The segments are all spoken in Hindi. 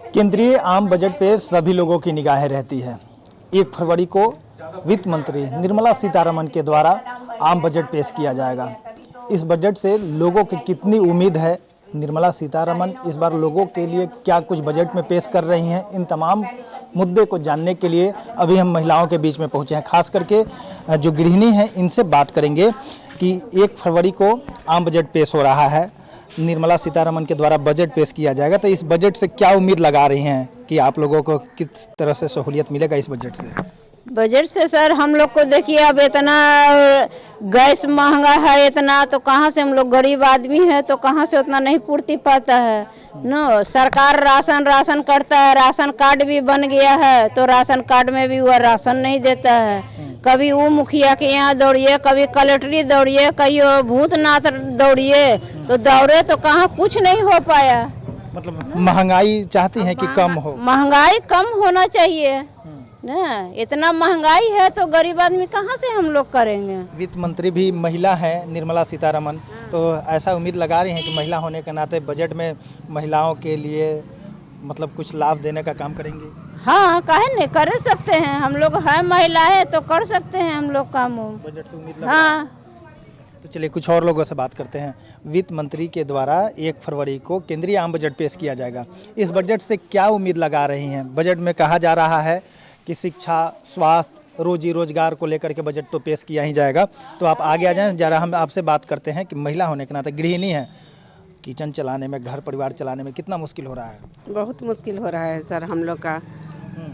केंद्रीय आम बजट पे सभी लोगों की निगाहें रहती है। 1 फरवरी को वित्त मंत्री निर्मला सीतारमण के द्वारा आम बजट पेश किया जाएगा। इस बजट से लोगों की कितनी उम्मीद है, निर्मला सीतारमण इस बार लोगों के लिए क्या कुछ बजट में पेश कर रही हैं, इन तमाम मुद्दे को जानने के लिए अभी हम महिलाओं के बीच में पहुंचे हैं। खास करके जो गृहिणी हैं इनसे बात करेंगे कि 1 फरवरी को आम बजट पेश हो रहा है, निर्मला सीतारमण के द्वारा बजट पेश किया जाएगा, तो इस बजट से क्या उम्मीद लगा रही हैं कि आप लोगों को किस तरह से सहूलियत मिलेगा इस बजट से? बजट से सर हम लोग को देखिए, अब इतना गैस महंगा है, इतना तो कहाँ से, हम लोग गरीब आदमी है तो कहाँ से उतना नहीं पूर्ति पाता है न। सरकार राशन करता है, राशन कार्ड भी बन गया है तो राशन कार्ड में भी वह राशन नहीं देता है। कभी वो मुखिया के यहाँ दौड़िए, कभी कलेक्ट्री दौड़िए, कहीं भूतनाथ दौड़िए, तो दौड़े तो कहाँ कुछ नहीं हो पाया। मतलब महंगाई चाहती हैं कि कम हो? महंगाई कम होना चाहिए ना, इतना महंगाई है तो गरीब आदमी कहाँ से हम लोग करेंगे। वित्त मंत्री भी महिला है निर्मला सीतारमण, तो ऐसा उम्मीद लगा रही हैं कि महिला होने के नाते बजट में महिलाओं के लिए मतलब कुछ लाभ देने का काम करेंगे? हाँ, काहे नहीं कर सकते हैं, हम लोग है महिलाएं तो कर सकते हैं हम लोग काम। बजट से उम्मीद हाँ। तो चलिए कुछ और लोगों से बात करते हैं। वित्त मंत्री के द्वारा 1 फरवरी को केंद्रीय आम बजट पेश किया जाएगा। इस बजट से क्या उम्मीद लगा रही हैं? बजट में कहा जा रहा है कि शिक्षा, स्वास्थ्य, रोजी रोजगार को लेकर के बजट तो पेश किया ही जाएगा। तो आप आगे आ जाएं, जरा हम आपसे बात करते हैं कि महिला होने के नाते, गृहिणी हैं, किचन चलाने में, घर परिवार चलाने में कितना मुश्किल हो रहा है? बहुत मुश्किल हो रहा है सर, हम लोग का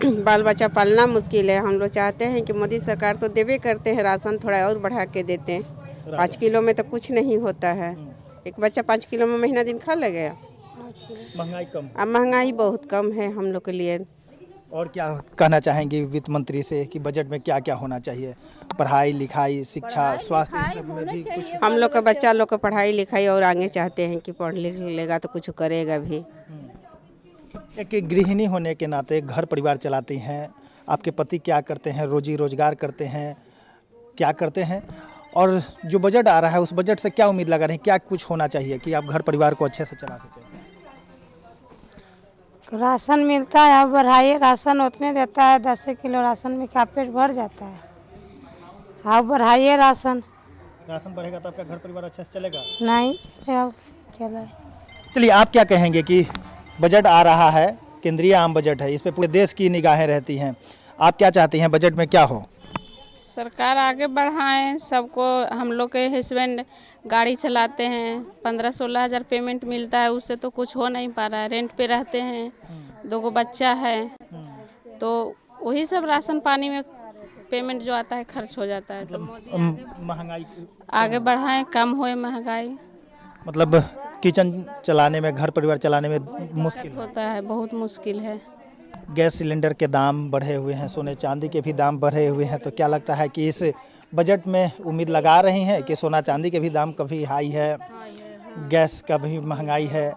बाल बच्चा पालना मुश्किल है। हम लोग चाहते हैं कि मोदी सरकार तो देवे करते हैं, राशन थोड़ा और बढ़ा के देते हैं। 5 किलो में तो कुछ नहीं होता है। एक बच्चा 5 किलो में महीना दिन खा लगेगा। महंगाई कम? अब महंगाई बहुत कम है हम लोग के लिए। और क्या कहना चाहेंगे वित्त मंत्री से कि बजट में क्या क्या होना चाहिए? पढ़ाई लिखाई, शिक्षा, स्वास्थ्य, सब में भी कुछ? हम लोग का बच्चा लोग को पढ़ाई लिखाई और आगे चाहते हैं कि पढ़ लिख लेगा तो कुछ करेगा भी। एक गृहिणी होने के नाते घर परिवार चलाती हैं, आपके पति क्या करते हैं, रोजी रोजगार करते हैं, क्या करते हैं, और जो बजट आ रहा है उस बजट से क्या उम्मीद लगा रहे हैं, क्या कुछ होना चाहिए कि आप घर परिवार को अच्छे से चला सकें? राशन मिलता है, अब बढ़ाइए, राशन उतने देता है, 10 किलो राशन में क्या पेट भर जाता है? अब बढ़ाइए राशन बढ़ेगा तो आपका घर परिवार अच्छे से चलेगा? नहीं चले। चलिए, आप क्या कहेंगे कि बजट आ रहा है, केंद्रीय आम बजट है, इस पे पूरे देश की निगाहें रहती हैं, आप क्या चाहती हैं बजट में क्या हो? सरकार आगे बढ़ाएं सबको। हम लोग के हस्बैंड गाड़ी चलाते हैं, 15-16 हज़ार पेमेंट मिलता है, उससे तो कुछ हो नहीं पा रहा है। रेंट पे रहते हैं, 2 बच्चा है, तो वही सब राशन पानी में पेमेंट जो आता है खर्च हो जाता है। तो महंगाई आगे बढ़ाएं, कम होए महंगाई। मतलब किचन चलाने में, घर परिवार चलाने में मुश्किल होता है, बहुत मुश्किल है। गैस सिलेंडर के दाम बढ़े हुए हैं, सोने चांदी के भी दाम बढ़े हुए हैं, तो क्या लगता है कि इस बजट में उम्मीद लगा रही हैं कि सोना चांदी के भी दाम काफ़ी हाई है, गैस का भी महंगाई है,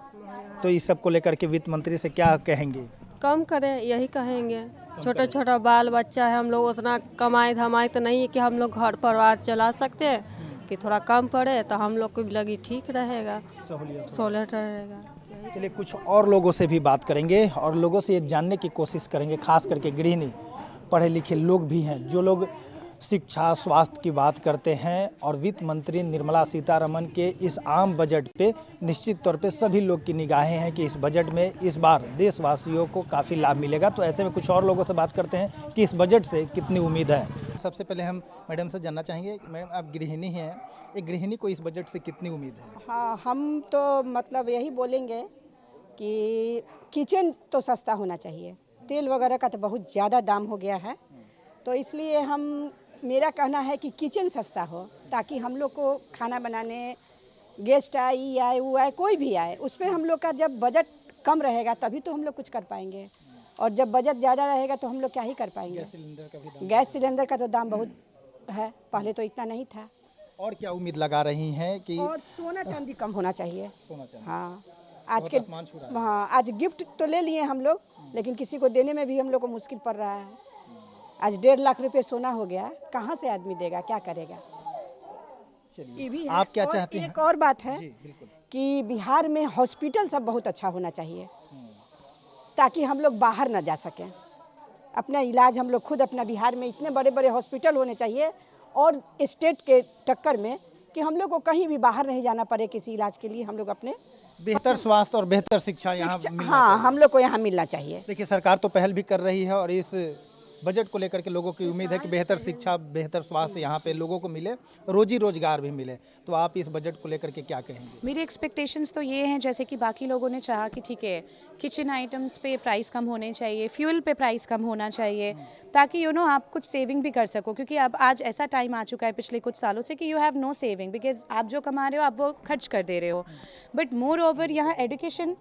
तो इस सब को लेकर के वित्त मंत्री से क्या कहेंगे? कम करें, यही कहेंगे। छोटा छोटा बाल बच्चा है, हम लोग उतना कमाई धमाई तो नहीं है कि हम लोग घर परिवार चला सकते हैं, कि थोड़ा कम पड़े तो हम लोग को भी लगी ठीक रहेगा, सहूलियत रहेगा। चलिए कुछ और लोगों से भी बात करेंगे और लोगों से ये जानने की कोशिश करेंगे, खास करके गृहिणी, पढ़े लिखे लोग भी हैं, जो लोग शिक्षा, स्वास्थ्य की बात करते हैं, और वित्त मंत्री निर्मला सीतारमण के इस आम बजट पे निश्चित तौर पे सभी लोग की निगाहें हैं कि इस बजट में इस बार देशवासियों को काफ़ी लाभ मिलेगा। तो ऐसे में कुछ और लोगों से बात करते हैं कि इस बजट से कितनी उम्मीद है। सबसे पहले हम मैडम से जानना चाहेंगे, मैडम आप गृहिणी हैं, एक गृहिणी को इस बजट से कितनी उम्मीद है? हाँ, हम तो मतलब यही बोलेंगे कि किचन तो सस्ता होना चाहिए। तेल वगैरह का तो बहुत ज़्यादा दाम हो गया है, तो इसलिए मेरा कहना है कि किचन सस्ता हो, ताकि हम लोग को खाना बनाने, गेस्ट आए वो आए, कोई भी आए, उस पर हम लोग का जब बजट कम रहेगा तभी तो हम लोग कुछ कर पाएंगे, और जब बजट ज़्यादा रहेगा तो हम लोग क्या ही कर पाएंगे। गैस सिलेंडर का तो दाम बहुत है, पहले तो इतना नहीं था। और क्या उम्मीद लगा रही हैं कि? और सोना चांदी कम होना चाहिए। हाँ, हाँ, आज गिफ्ट तो ले लिए हम लोग, लेकिन किसी को देने में भी हम लोग को मुश्किल पड़ रहा है। आज 1.5 लाख रुपए सोना हो गया, कहाँ से आदमी देगा, क्या करेगा? ये भी आप क्या चाहती हैं? एक और बात है कि बिहार में हॉस्पिटल सब बहुत अच्छा होना चाहिए। ताकि हम लोग बाहर ना जा सकें। अपना इलाज हम लोग खुद, अपना बिहार में इतने बड़े बड़े हॉस्पिटल होने चाहिए और स्टेट के टक्कर में, कि हम लोग को कहीं भी बाहर नहीं जाना पड़े किसी इलाज के लिए। हम लोग अपने बेहतर स्वास्थ्य और बेहतर शिक्षा यहाँ मिलना हाँ, चाहिए। हम लोग को यहाँ मिलना चाहिए। देखिए, सरकार तो पहल भी कर रही है और इस बजट को लेकर के लोगों की उम्मीद है कि बेहतर शिक्षा, बेहतर स्वास्थ्य यहाँ पे लोगों को मिले, रोजी रोजगार भी मिले। तो आप इस बजट को लेकर के क्या कहेंगे? मेरी एक्सपेक्टेशंस तो ये हैं, जैसे कि बाकी लोगों ने चाहा कि ठीक है किचन आइटम्स पे प्राइस कम होने चाहिए, फ्यूल पे प्राइस कम होना चाहिए, ताकि आप कुछ सेविंग भी कर सको। क्योंकि अब आज ऐसा टाइम आ चुका है पिछले कुछ सालों से कि you have no saving, because आप जो कमा रहे हो आप वो खर्च कर दे रहे हो। बट मोर ओवर यहाँ एजुकेशन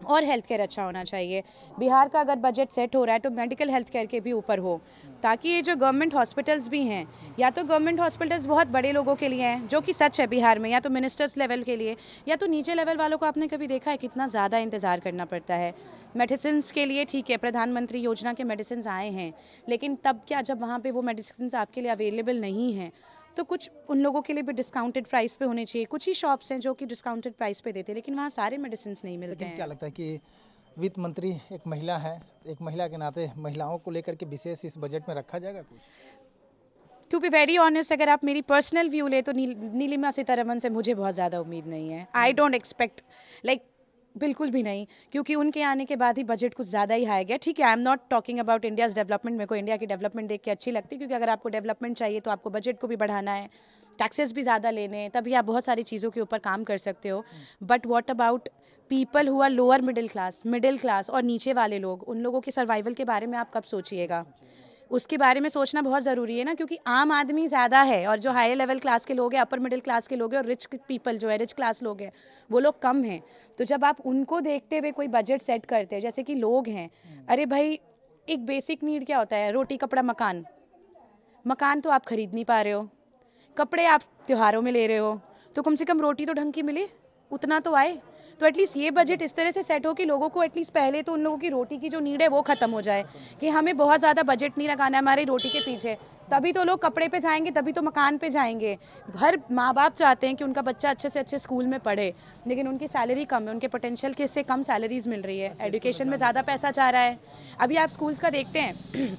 और हेल्थ केयर अच्छा होना चाहिए। बिहार का अगर बजट सेट हो रहा है तो मेडिकल हेल्थ केयर के भी ऊपर हो, ताकि ये जो गवर्नमेंट हॉस्पिटल्स भी हैं, या तो गवर्नमेंट हॉस्पिटल्स बहुत बड़े लोगों के लिए हैं, जो कि सच है बिहार में, या तो मिनिस्टर्स लेवल के लिए, या तो नीचे लेवल वालों को आपने कभी देखा है कितना ज़्यादा इंतज़ार करना पड़ता है मेडिसिन के लिए। ठीक है, प्रधानमंत्री योजना के मेडिसिन आए हैं, लेकिन तब क्या, जब वहाँ पर वो मेडिसिन आपके लिए अवेलेबल नहीं हैं तो कुछ उन लोगों के लिए भी डिस्काउंटेड प्राइस पे होने चाहिए। कुछ ही शॉप्स हैं जो कि डिस्काउंटेड प्राइस पे देते हैं, लेकिन वहाँ सारे मेडिसिन नहीं मिलते हैं। क्या लगता है कि वित्त मंत्री एक महिला है, एक महिला के नाते महिलाओं को लेकर के विशेष इस बजट में रखा जाएगा कुछ? टू बी वेरी ऑनेस्ट, अगर आप मेरी पर्सनल व्यू ले तो नीलिमा सीतारमण से मुझे बहुत ज़्यादा उम्मीद नहीं है। आई डोंट एक्सपेक्ट, लाइक बिल्कुल भी नहीं, क्योंकि उनके आने के बाद ही बजट कुछ ज़्यादा ही हाई गया। ठीक है, I am not talking about India's development, मेरे को इंडिया की डेवलपमेंट देख के अच्छी लगती है, क्योंकि अगर आपको डेवलपमेंट चाहिए तो आपको बजट को भी बढ़ाना है, टैक्सेस भी ज़्यादा लेने हैं, तभी आप बहुत सारी चीज़ों के ऊपर काम कर सकते हो। But what about people who are lower middle class और नीचे वाले लोग, उन लोगों के सर्वाइवल के बारे में आप कब सोचिएगा? उसके बारे में सोचना बहुत ज़रूरी है ना, क्योंकि आम आदमी ज़्यादा है और जो हायर लेवल क्लास के लोग हैं, अपर मिडिल क्लास के लोग हैं, और रिच पीपल जो है, रिच क्लास लोग हैं, वो लोग कम हैं। तो जब आप उनको देखते हुए कोई बजट सेट करते हैं, जैसे कि लोग हैं, अरे भाई एक बेसिक नीड क्या होता है? रोटी, कपड़ा, मकान। मकान तो आप खरीद नहीं पा रहे हो, कपड़े आप त्योहारों में ले रहे हो, तो कम से कम रोटी तो ढंग की मिले, उतना तो आए। तो एटलीस्ट ये बजट इस तरह से सेट हो कि लोगों को एटलीस्ट पहले तो उन लोगों की रोटी की जो नीड है वो ख़त्म हो जाए, कि हमें बहुत ज़्यादा बजट नहीं लगाना है हमारी रोटी के पीछे, तभी तो लोग कपड़े पे जाएंगे, तभी तो मकान पे जाएंगे। हर माँ बाप चाहते हैं कि उनका बच्चा अच्छे से अच्छे स्कूल में पढ़े, लेकिन उनकी सैलरी कम है, उनके पोटेंशियल के से कम सैलरीज मिल रही है, एजुकेशन में ज़्यादा पैसा चाह रहा है। अभी आप स्कूल्स का देखते हैं,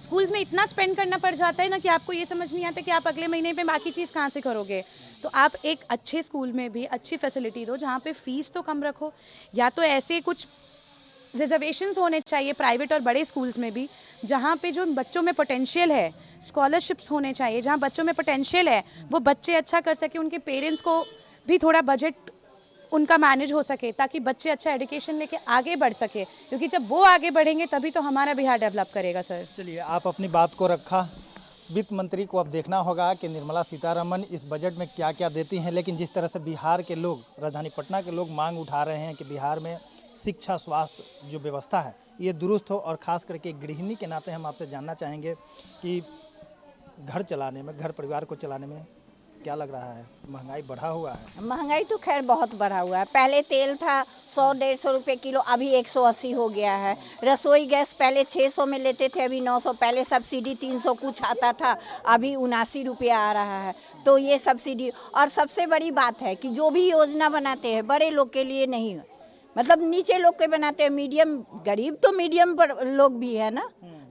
स्कूल्स में इतना स्पेंड करना पड़ जाता है ना कि आपको ये समझ नहीं आता कि आप अगले महीने पे बाकी चीज़ कहाँ से करोगे। तो आप एक अच्छे स्कूल में भी अच्छी फैसिलिटी दो, जहाँ पे फीस तो कम रखो, या तो ऐसे कुछ रिजर्वेशंस होने चाहिए प्राइवेट और बड़े स्कूल्स में भी, जहाँ पे जो बच्चों में पोटेंशियल है, स्कॉलरशिप्स होने चाहिए, जहाँ बच्चों में पोटेंशियल है वो बच्चे अच्छा कर सके, उनके पेरेंट्स को भी थोड़ा बजट उनका मैनेज हो सके, ताकि बच्चे अच्छा एजुकेशन लेके आगे बढ़ सके, क्योंकि जब वो आगे बढ़ेंगे तभी तो हमारा बिहार डेवलप करेगा। सर चलिए, आप अपनी बात को रखा। वित्त मंत्री को अब देखना होगा कि निर्मला सीतारमण इस बजट में क्या क्या देती हैं, लेकिन जिस तरह से बिहार के लोग, राजधानी पटना के लोग मांग उठा रहे हैं कि बिहार में शिक्षा, स्वास्थ्य जो व्यवस्था है ये दुरुस्त हो, और ख़ास करके गृहिणी के नाते हम आपसे जानना चाहेंगे कि घर चलाने में, घर परिवार को चलाने में क्या लग रहा है? महंगाई बढ़ा हुआ है? महंगाई तो खैर बहुत बढ़ा हुआ है। पहले तेल था 100-150 रुपये किलो, अभी 180 हो गया है। रसोई गैस पहले 600 में लेते थे, अभी 900। पहले सब्सिडी 300 कुछ आता था, अभी 79 रुपया आ रहा है। तो ये सब्सिडी, और सबसे बड़ी बात है कि जो भी योजना बनाते हैं बड़े लोग के लिए नहीं, मतलब नीचे लोग के बनाते हैं, मीडियम, गरीब तो मीडियम पर लोग भी है ना,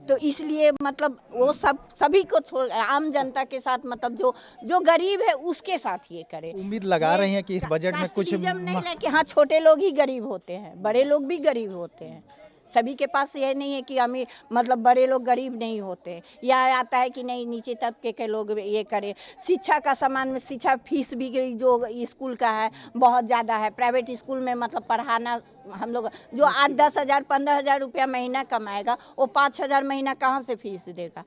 तो इसलिए मतलब वो सभी को छोड़, आम जनता के साथ, मतलब जो गरीब है उसके साथ ये करे। उम्मीद लगा रही हैं कि इस बजट में कुछ नहीं है कि हाँ छोटे लोग ही गरीब होते हैं, बड़े लोग भी गरीब होते हैं। सभी के पास ये नहीं है कि अमीर, मतलब बड़े लोग गरीब नहीं होते, या आता है कि नहीं नीचे तबके के लोग ये करें। शिक्षा का सामान में, शिक्षा फीस भी जो स्कूल का है बहुत ज़्यादा है। प्राइवेट स्कूल में मतलब पढ़ाना, हम लोग जो 8-10 हज़ार 15 हज़ार रुपया महीना कमाएगा, वो 5 हज़ार महीना कहाँ से फीस देगा?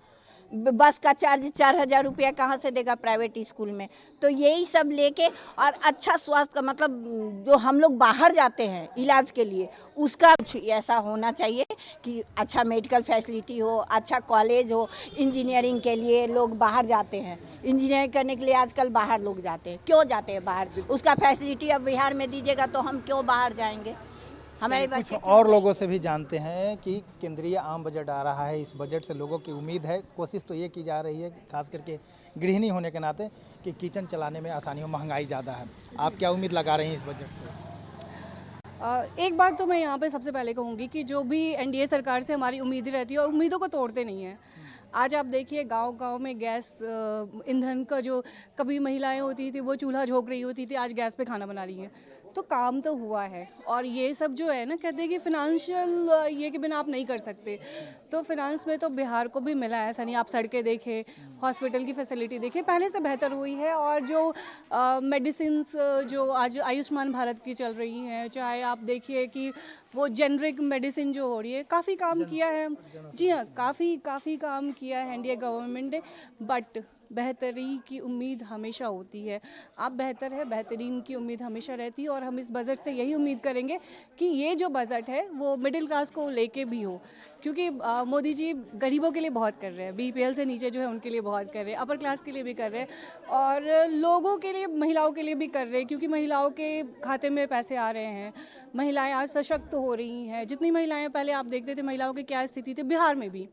बस का चार्ज 4 हज़ार रुपया कहाँ से देगा प्राइवेट स्कूल में? तो यही सब लेके, और अच्छा स्वास्थ्य का, मतलब जो हम लोग बाहर जाते हैं इलाज के लिए, उसका ऐसा होना चाहिए कि अच्छा मेडिकल फैसिलिटी हो, अच्छा कॉलेज हो। इंजीनियरिंग के लिए लोग बाहर जाते हैं, इंजीनियरिंग करने के लिए आजकल बाहर लोग जाते हैं। क्यों जाते हैं बाहर? उसका फैसिलिटी अब बिहार में दीजिएगा तो हम क्यों बाहर जाएंगे? हमारे कुछ और लोगों से भी जानते हैं कि केंद्रीय आम बजट आ रहा है, इस बजट से लोगों की उम्मीद है, कोशिश तो ये की जा रही है खास करके गृहिणी होने के नाते कि किचन चलाने में आसानी हो। महंगाई ज़्यादा है, आप क्या उम्मीद लगा रही हैं इस बजट से? एक बात तो मैं यहाँ पे सबसे पहले कहूँगी कि जो भी एनडीए सरकार से हमारी उम्मीदें रहती है और उम्मीदों को तोड़ते नहीं हैं। आज आप देखिए गांव-गांव में गैस ईंधन का जो कभी महिलाएं होती थी वो चूल्हा झोंक रही होती थी, आज गैस पे खाना बना रही हैं। तो काम तो हुआ है और ये सब जो है ना कहते हैं कि फिनेंशियल ये के बिना आप नहीं कर सकते। तो फिनांस में तो बिहार को भी मिला है, ऐसा नहीं। आप सड़कें देखें, हॉस्पिटल की फैसिलिटी देखें, पहले से बेहतर हुई है। और जो मेडिसिन्स जो आज आयुष्मान भारत की चल रही हैं, चाहे आप देखिए कि वो जेनरिक मेडिसिन जो हो रही है, काफ़ी काम किया है। जी हाँ, काफ़ी काम किया है एनडीए गवर्नमेंट ने। बट बेहतरी की उम्मीद हमेशा होती है। आप बेहतर है, बेहतरीन की उम्मीद हमेशा रहती है। और हम इस बजट से यही उम्मीद करेंगे कि ये जो बजट है वो मिडिल क्लास को लेके भी हो, क्योंकि मोदी जी गरीबों के लिए बहुत कर रहे हैं, बीपीएल से नीचे जो है उनके लिए बहुत कर रहे हैं, अपर क्लास के लिए भी कर रहे हैं और लोगों के लिए, महिलाओं के लिए भी कर रहे हैं, क्योंकि महिलाओं के खाते में पैसे आ रहे हैं। महिलाएं आज सशक्त हो रही हैं। जितनी महिलाएं पहले आप देखते थे महिलाओं की क्या स्थिति थी, बिहार में भी,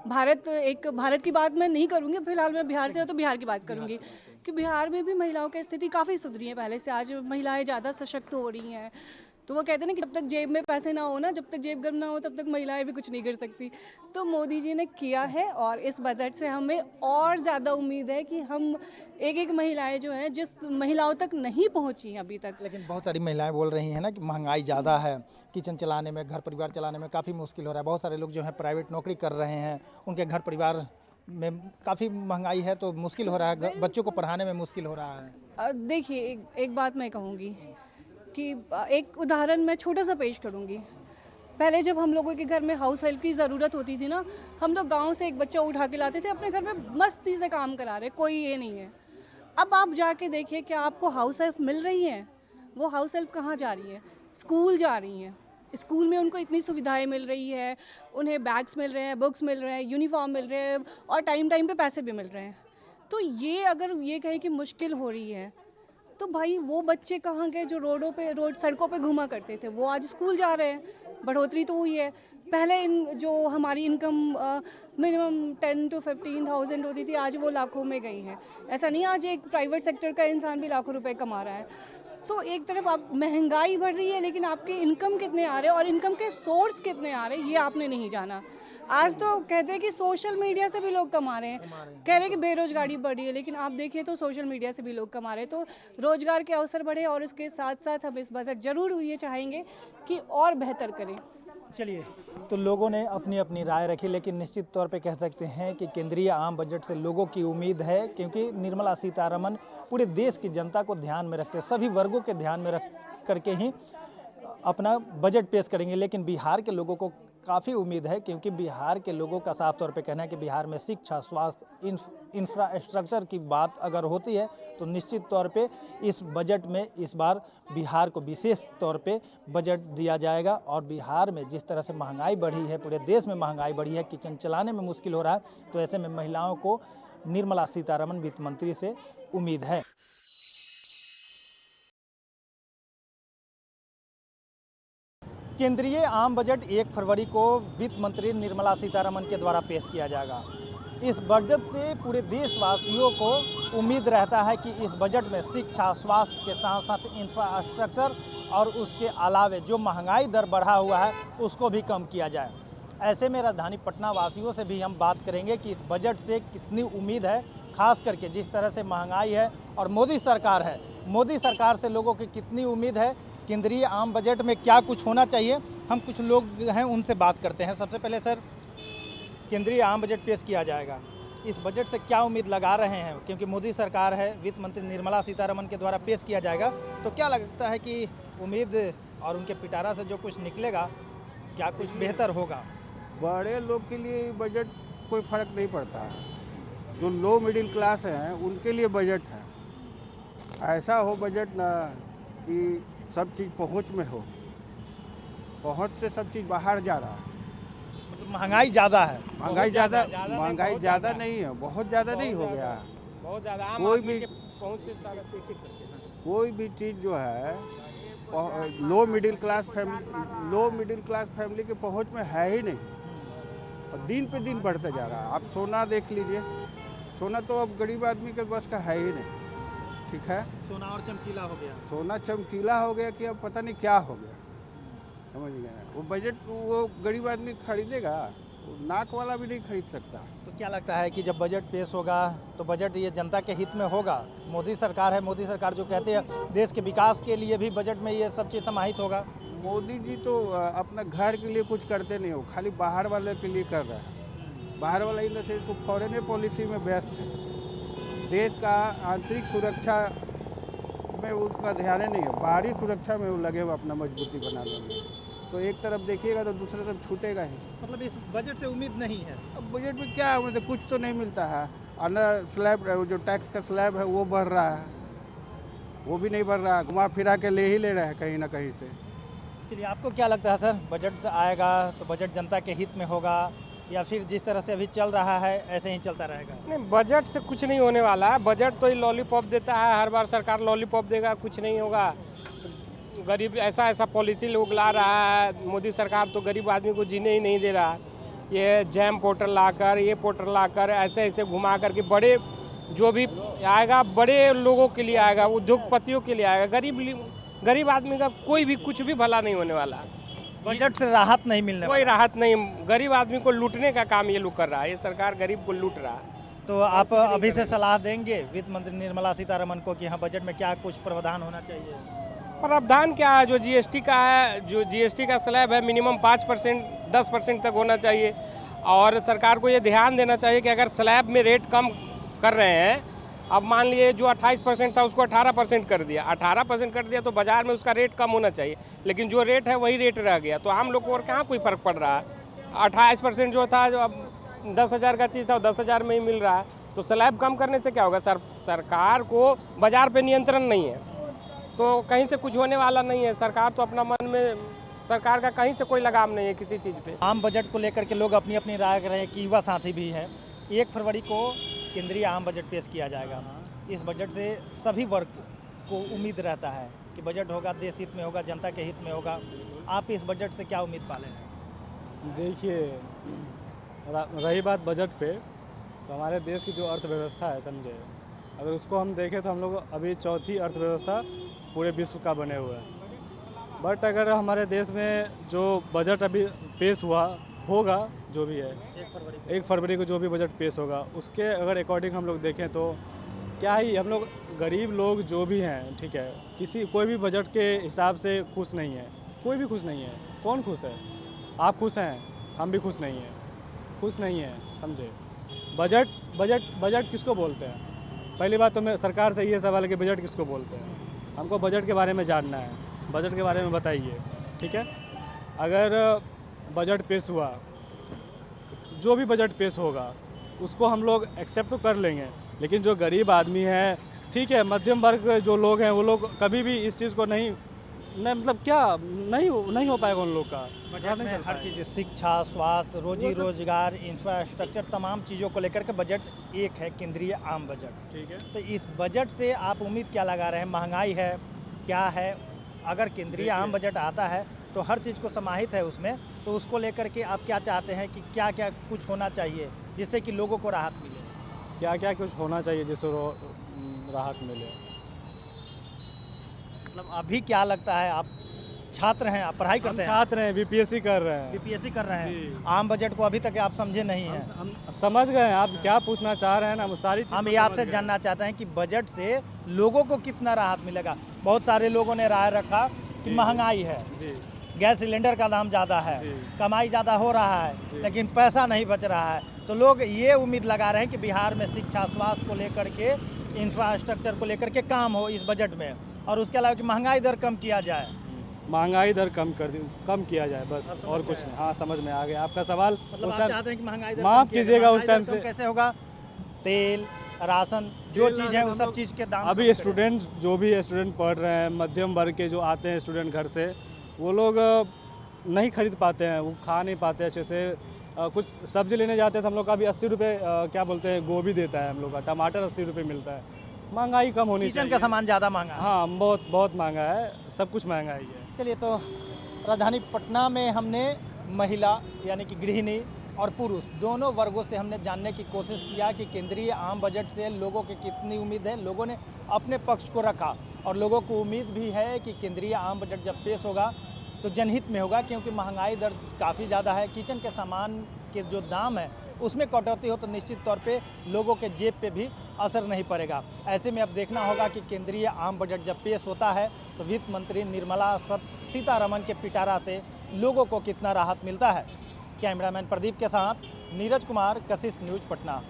भारत की बात मैं नहीं करूँगी, फिलहाल मैं बिहार से हूँ तो बिहार की बात करूँगी कि बिहार में भी महिलाओं की स्थिति काफ़ी सुधरी है पहले से। आज महिलाएं ज़्यादा सशक्त हो रही हैं। तो वो कहते हैं ना कि जब तक जेब में पैसे ना हो ना, जब तक जेब गर्म ना हो, तब तक महिलाएं भी कुछ नहीं कर सकती। तो मोदी जी ने किया है और इस बजट से हमें और ज़्यादा उम्मीद है कि हम एक महिलाएं जो हैं, जिस महिलाओं तक नहीं पहुंची अभी तक। लेकिन बहुत सारी महिलाएं बोल रही हैं ना कि महंगाई ज़्यादा है, किचन चलाने में, घर परिवार चलाने में काफ़ी मुश्किल हो रहा है। बहुत सारे लोग जो हैं प्राइवेट नौकरी कर रहे हैं, उनके घर परिवार में काफ़ी महंगाई है तो मुश्किल हो रहा है, बच्चों को पढ़ाने में मुश्किल हो रहा है। देखिए एक बात मैं कहूँगी कि एक उदाहरण मैं छोटा सा पेश करूँगी। पहले जब हम लोगों के घर में हाउस हेल्प की ज़रूरत होती थी ना, हम लोग गांव से एक बच्चा उठा के लाते थे, अपने घर में मस्ती से काम करा रहे, कोई ये नहीं है। अब आप जाके देखिए कि आपको हाउस हेल्प मिल रही है, वो हाउस हेल्प कहाँ जा रही है? स्कूल जा रही हैं। स्कूल में उनको इतनी सुविधाएं मिल रही है, उन्हें बैग्स मिल रहे हैं, बुक्स मिल रहे हैं, यूनिफॉर्म मिल रहे हैं और टाइम पे पैसे भी मिल रहे हैं। तो ये अगर ये कहे कि मुश्किल हो रही है, तो भाई वो बच्चे कहाँ गए जो सड़कों पे घूमा करते थे? वो आज स्कूल जा रहे हैं। बढ़ोतरी तो हुई है। पहले जो हमारी इनकम मिनिमम 10 to 15,000 होती थी, आज वो लाखों में गई है। ऐसा नहीं, आज एक प्राइवेट सेक्टर का इंसान भी लाखों रुपए कमा रहा है। तो एक तरफ आप महंगाई बढ़ रही है, लेकिन आपके इनकम कितने आ रहे हैं और इनकम के सोर्स कितने आ रहे हैं ये आपने नहीं जाना। आज तो कहते हैं कि सोशल मीडिया से भी लोग कमा रहे हैं, कह रहे हैं कि बेरोजगारी बढ़ी है, लेकिन आप देखिए तो सोशल मीडिया से भी लोग कमा रहे हैं। तो रोजगार के अवसर बढ़े और इसके साथ साथ हम इस बजट जरूर ये चाहेंगे कि और बेहतर करें। चलिए, तो लोगों ने अपनी अपनी राय रखी, लेकिन निश्चित तौर पे कह सकते हैं कि केंद्रीय आम बजट से लोगों की उम्मीद है, क्योंकि निर्मला सीतारमण पूरे देश की जनता को ध्यान में रखते, सभी वर्गों के ध्यान में रख करके ही अपना बजट पेश करेंगे। लेकिन बिहार के लोगों को काफ़ी उम्मीद है, क्योंकि बिहार के लोगों का साफ तौर पे कहना है कि बिहार में शिक्षा, स्वास्थ्य, इंफ्रास्ट्रक्चर की बात अगर होती है तो निश्चित तौर पे इस बजट में इस बार बिहार को विशेष तौर पे बजट दिया जाएगा। और बिहार में जिस तरह से महंगाई बढ़ी है, पूरे देश में महंगाई बढ़ी है, किचन चलाने में मुश्किल हो रहा है, तो ऐसे में महिलाओं को निर्मला सीतारमण वित्त मंत्री से उम्मीद है। केंद्रीय आम बजट 1 फरवरी को वित्त मंत्री निर्मला सीतारमण के द्वारा पेश किया जाएगा। इस बजट से पूरे देशवासियों को उम्मीद रहता है कि इस बजट में शिक्षा, स्वास्थ्य के साथ साथ इंफ्रास्ट्रक्चर और उसके अलावे जो महंगाई दर बढ़ा हुआ है उसको भी कम किया जाए। ऐसे में राजधानी पटना वासियों से भी हम बात करेंगे कि इस बजट से कितनी उम्मीद है, खास करके जिस तरह से महंगाई है और मोदी सरकार है, मोदी सरकार से लोगों की कितनी उम्मीद है, केंद्रीय आम बजट में क्या कुछ होना चाहिए। हम कुछ लोग हैं उनसे बात करते हैं। सबसे पहले सर, केंद्रीय आम बजट पेश किया जाएगा, इस बजट से क्या उम्मीद लगा रहे हैं? क्योंकि मोदी सरकार है, वित्त मंत्री निर्मला सीतारमण के द्वारा पेश किया जाएगा, तो क्या लगता है कि उम्मीद और उनके पिटारा से जो कुछ निकलेगा क्या कुछ बेहतर होगा? बड़े लोग के लिए बजट कोई फ़र्क नहीं पड़ता है, जो लो मिडिल क्लास हैं उनके लिए बजट है। ऐसा हो बजट ना कि सब चीज़ पहुंच में हो, पहुंच से सब चीज़ बाहर जा रहा है। मतलब महंगाई ज़्यादा है? महंगाई ज़्यादा नहीं है, बहुत ज़्यादा नहीं हो गया है। बहुत ज़्यादा कोई भी चीज़ जो है लो मिडिल क्लास फैमिली के पहुंच में है ही नहीं, और दिन पे दिन बढ़ता जा रहा है। आप सोना देख लीजिए, सोना तो अब गरीब आदमी के बस का है ही नहीं। ठीक है। सोना और चमकीला हो गया। सोना चमकीला हो गया कि अब पता नहीं क्या हो गया, समझ गए। वो बजट वो गरीब आदमी खरीदेगा, वो नाक वाला भी नहीं खरीद सकता। तो क्या लगता है कि जब बजट पेश होगा तो बजट ये जनता के हित में होगा? मोदी सरकार है, मोदी सरकार जो कहते हैं देश के विकास के लिए भी बजट में ये सब चीज़ समाहित होगा। मोदी जी तो अपना घर के लिए कुछ करते नहीं हो, खाली बाहर वाले के लिए कर रहा है। बाहर वाला इन से तो फॉरेन पॉलिसी में व्यस्त है, देश का आंतरिक सुरक्षा में उसका ध्यान नहीं है, बाहरी सुरक्षा में वो लगे हुए अपना मजबूती बनाने में। तो एक तरफ देखिएगा तो दूसरी तरफ छूटेगा ही। मतलब इस बजट से उम्मीद नहीं है। अब बजट में क्या है, मतलब कुछ तो नहीं मिलता है। अन्न स्लैब जो टैक्स का स्लैब है वो बढ़ रहा है, वो भी नहीं बढ़ रहा है, घुमा फिरा के ले ही ले रहे हैं कहीं ना कहीं से। चलिए, आपको क्या लगता है सर, बजट आएगा तो बजट जनता के हित में होगा या फिर जिस तरह से अभी चल रहा है ऐसे ही चलता रहेगा? नहीं, बजट से कुछ नहीं होने वाला है। बजट तो ये लॉलीपॉप देता है, हर बार सरकार लॉलीपॉप देगा, कुछ नहीं होगा। गरीब ऐसा पॉलिसी लोग ला रहा है मोदी सरकार, तो गरीब आदमी को जीने ही नहीं दे रहा। ये जैम पोर्टल लाकर, ये पोर्टल लाकर ऐसे घुमा कर के बड़े जो भी आएगा बड़े लोगों के लिए आएगा, उद्योगपतियों के लिए आएगा। गरीब आदमी का कोई भी कुछ भी भला नहीं होने वाला। बजट से राहत नहीं मिलने कोई राहत नहीं, गरीब आदमी को लूटने का काम ये लोग कर रहा है। ये सरकार गरीब को लूट रहा है। तो आप अभी से सलाह देंगे वित्त मंत्री निर्मला सीतारमण को कि हाँ बजट में क्या कुछ प्रावधान होना चाहिए? प्रावधान क्या है? जो जीएसटी का है, जो जीएसटी का स्लैब है मिनिमम 5% 10% तक होना चाहिए। और सरकार को ये ध्यान देना चाहिए कि अगर स्लैब में रेट कम कर रहे हैं, अब मान लिए जो 28% था उसको 18% कर दिया, 18% कर दिया तो बाज़ार में उसका रेट कम होना चाहिए, लेकिन जो रेट है वही रेट रह गया, तो हम लोग को और कहाँ कोई फ़र्क पड़ रहा है। 28% जो था, जो अब 10,000 का चीज़ था वो 10,000 में ही मिल रहा है। तो स्लैब कम करने से क्या होगा? सरकार को बाज़ार पे नियंत्रण नहीं है, तो कहीं से कुछ होने वाला नहीं है। सरकार तो अपना मन में, सरकार का कहीं से कोई लगाम नहीं है किसी चीज़ पे। आम बजट को लेकर के लोग अपनी अपनी राय कर रहे हैं कि युवा साथी भी है। 1 फरवरी को केंद्रीय आम बजट पेश किया जाएगा। इस बजट से सभी वर्ग को उम्मीद रहता है कि बजट होगा, देश हित में होगा, जनता के हित में होगा। आप इस बजट से क्या उम्मीद पाले हैं? देखिए, रही बात बजट पे, तो हमारे देश की जो अर्थव्यवस्था है, समझे, अगर उसको हम देखें तो हम लोग अभी चौथी अर्थव्यवस्था पूरे विश्व का बने हुए हैं। बट अगर हमारे देश में जो बजट अभी पेश होगा जो भी है 1 फरवरी को जो भी बजट पेश होगा, उसके अगर अकॉर्डिंग हम लोग देखें तो क्या ही हम लोग गरीब लोग जो भी हैं, ठीक है, कोई भी बजट के हिसाब से खुश नहीं है, कोई भी खुश नहीं है। कौन खुश है? आप खुश हैं, हम भी खुश नहीं हैं, समझे। बजट किसको बोलते हैं? पहली बात तो मैं सरकार से ये सवाल है कि बजट किसको बोलते हैं? हमको बजट के बारे में जानना है, बजट के बारे में बताइए, ठीक है। अगर बजट पेश हुआ, जो भी बजट पेश होगा उसको हम लोग एक्सेप्ट तो कर लेंगे, लेकिन जो गरीब आदमी है, ठीक है, मध्यम वर्ग जो लोग हैं, वो लोग कभी भी इस चीज़ को नहीं मतलब क्या नहीं हो पाएगा उन लोग का। बजट में हर चीज़, शिक्षा, स्वास्थ्य, रोजी रोजगार, इंफ्रास्ट्रक्चर, तमाम चीज़ों को लेकर के बजट एक है, केंद्रीय आम बजट, ठीक है। तो इस बजट से आप उम्मीद क्या लगा रहे हैं? महंगाई है, क्या है? अगर केंद्रीय आम बजट आता है तो हर चीज़ को समाहित है उसमें, तो उसको लेकर के आप क्या चाहते हैं कि क्या क्या कुछ होना चाहिए जिससे कि लोगों को राहत मिले? क्या क्या कुछ होना चाहिए जिससे राहत मिले? मतलब अभी क्या लगता है, आप छात्र हैं, आप पढ़ाई करते हैं? छात्र हैं, बीपीएससी कर रहे हैं। बीपीएससी कर रहे हैं। आम बजट को अभी तक आप समझे नहीं हैं? हम समझ गए हैं। आप क्या पूछना चाह रहे हैं ना, वो सारी चीज़ हम ये आपसे जानना चाहते हैं कि बजट से लोगों को कितना राहत मिलेगा। बहुत सारे लोगों ने राय रखा कि महंगाई है, गैस सिलेंडर का दाम ज़्यादा है, कमाई ज़्यादा हो रहा है, लेकिन पैसा नहीं बच रहा है, तो लोग ये उम्मीद लगा रहे हैं कि बिहार में शिक्षा, स्वास्थ्य को लेकर के, इंफ्रास्ट्रक्चर को लेकर के काम हो इस बजट में, और उसके अलावा कि महंगाई दर कम किया जाए। महंगाई दर कम किया जाए, बस, और कुछ नहीं। हाँ, समझ में आ गया आपका सवाल। मतलब आप चाहते हैं कि महंगाई दर माफ़ कीजिएगा, उस टाइम से कैसे होगा? तेल, राशन, जो चीज़ है, वो सब चीज़ के दाम अभी स्टूडेंट जो भी स्टूडेंट पढ़ रहे हैं, मध्यम वर्ग के जो आते हैं स्टूडेंट घर से, वो लोग नहीं खरीद पाते हैं, वो खा नहीं पाते अच्छे से। कुछ सब्जी लेने जाते हैं तो हम लोग का भी 80 रुपये क्या बोलते हैं, गोभी देता है हम लोग का, टमाटर 80 रुपये मिलता है। महंगाई कम होनी चाहिए। किचन का सामान ज़्यादा महंगा है। हाँ, बहुत महंगा है, सब कुछ महंगा ही है। चलिए, तो राजधानी पटना में हमने महिला यानी कि गृहिणी और पुरुष दोनों वर्गों से हमने जानने की कोशिश किया कि केंद्रीय आम बजट से लोगों की कितनी उम्मीद है। लोगों ने अपने पक्ष को रखा और लोगों को उम्मीद भी है कि केंद्रीय आम बजट जब पेश होगा तो जनहित में होगा, क्योंकि महंगाई दर काफ़ी ज़्यादा है। किचन के सामान के जो दाम है उसमें कटौती हो तो निश्चित तौर पे लोगों के जेब पे भी असर नहीं पड़ेगा। ऐसे में अब देखना होगा कि केंद्रीय आम बजट जब पेश होता है तो वित्त मंत्री निर्मला सीतारमण के पिटारा से लोगों को कितना राहत मिलता है। कैमरामैन प्रदीप के साथ नीरज कुमार, कशिश न्यूज़, पटना।